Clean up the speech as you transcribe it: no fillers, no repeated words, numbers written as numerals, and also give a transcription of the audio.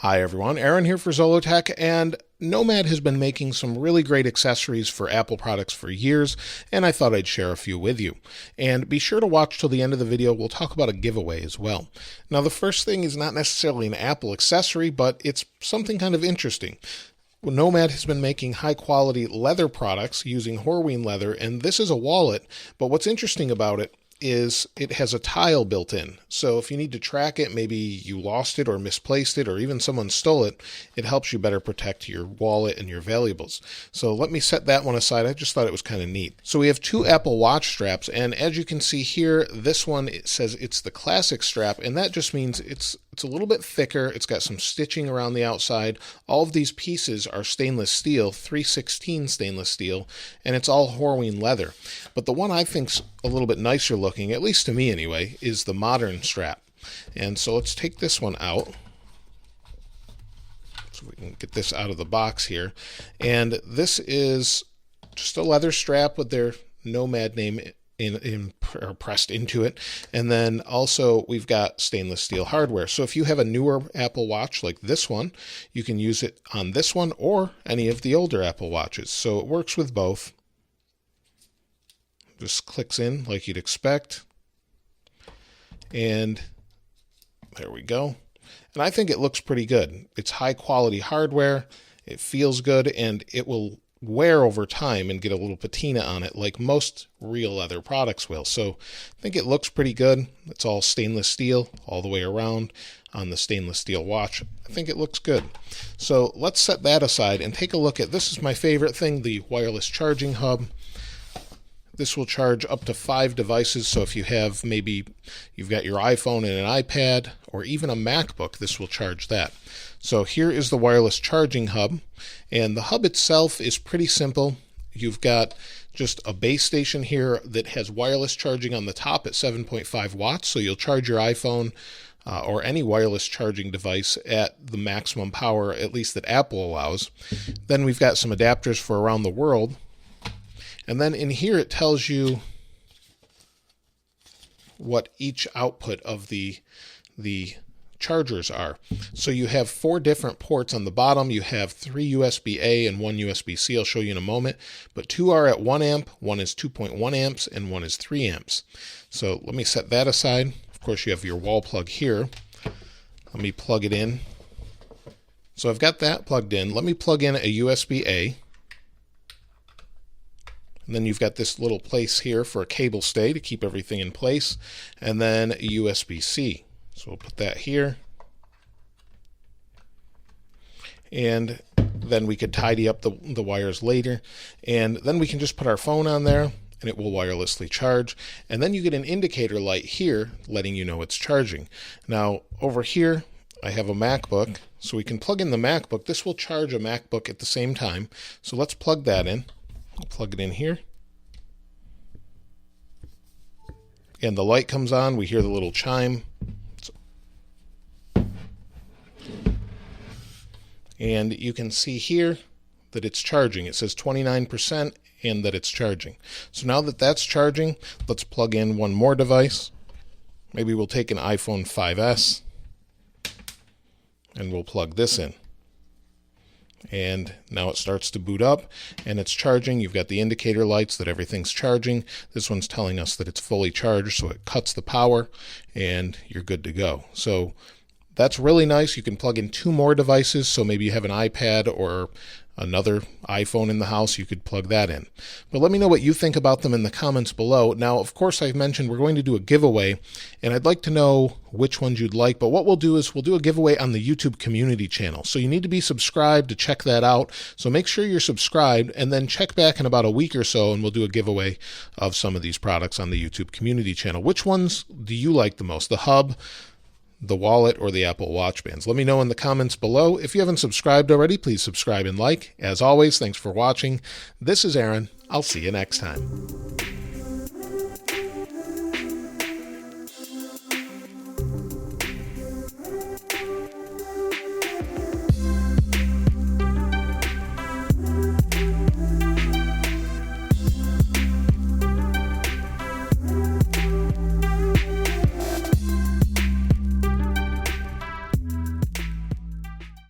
Hi everyone, Aaron here for Zollotech, and Nomad has been making some really great accessories for Apple products for years, and I thought I'd share a few with you. And be sure to watch till the end of the video. We'll talk about a giveaway as well. Now the first thing is not necessarily an Apple accessory, but it's something kind of interesting. Nomad has been making high quality leather products using Horween leather, and this is a wallet, but what's interesting about it is it has a tile built in. So if you need to track it, maybe you lost it or misplaced it, or even someone stole it, it helps you better protect your wallet and your valuables. So let me set that one aside. I just thought it was kind of neat. So we have two Apple Watch straps, and as you can see here, this one, it says it's the classic strap, and that just means it's a little bit thicker. It's got some stitching around the outside. All of these pieces are stainless steel, 316 stainless steel, and it's all Horween leather. But the one I think's a little bit nicer looking, at least to me anyway, is the modern strap. And so let's take this one out, so we can get this out of the box here. And this is just a leather strap with their Nomad name pressed into it, and then also we've got stainless steel hardware. So if you have a newer Apple Watch like this one, you can use it on this one or any of the older Apple Watches. So it works with both. Just clicks in like you'd expect, and there we go. And I think it looks pretty good. It's high quality hardware, it feels good, and it will wear over time and get a little patina on it like most real leather products will. So I think it looks pretty good. It's all stainless steel all the way around on the stainless steel watch. I think it looks good. So let's set that aside and take a look at, this is my favorite thing, the wireless charging hub. This will charge up to 5 devices, so if you have, maybe you've got your iPhone and an iPad or even a MacBook, this will charge that. So here is the wireless charging hub, and the hub itself is pretty simple. You've got just a base station here that has wireless charging on the top at 7.5 watts, so you'll charge your iPhone or any wireless charging device at the maximum power, at least that Apple allows. Then we've got some adapters for around the world. And then in here it tells you what each output of the chargers are. So you have 4 different ports on the bottom. You have 3 USB-A and 1 USB-C. I'll show you in a moment. But 2 are at 1 amp, 1 is 2.1 amps, and 1 is 3 amps. So let me set that aside. Of course, you have your wall plug here. Let me plug it in. So I've got that plugged in. Let me plug in a USB-A. And then you've got this little place here for a cable stay to keep everything in place, and then a USB-C. So we'll put that here. And then we could tidy up the wires later. And then we can just put our phone on there, and it will wirelessly charge. And then you get an indicator light here letting you know it's charging. Now over here I have a MacBook, so we can plug in the MacBook. This will charge a MacBook at the same time. So let's plug that in. I'll plug it in here. And the light comes on. We hear the little chime. And you can see here that it's charging. It says 29% and that it's charging. So now that that's charging, let's plug in one more device. Maybe we'll take an iPhone 5S and we'll plug this in. And now it starts to boot up and it's charging. You've got the indicator lights that everything's charging. This one's telling us that it's fully charged, so it cuts the power and you're good to go. So that's really nice. You can plug in 2 more devices, so maybe you have an iPad or another iPhone in the house, you could plug that in. But let me know what you think about them in the comments below. Now, of course, I've mentioned we're going to do a giveaway, and I'd like to know which ones you'd like, but what we'll do is we'll do a giveaway on the YouTube community channel. So you need to be subscribed to check that out. So make sure you're subscribed, and then check back in about a week or so, and we'll do a giveaway of some of these products on the YouTube community channel. Which ones do you like the most? The hub, the wallet, or the Apple Watch bands? Let me know in the comments below. If you haven't subscribed already, please subscribe and like. As always, thanks for watching. This is Aaron. I'll see you next time.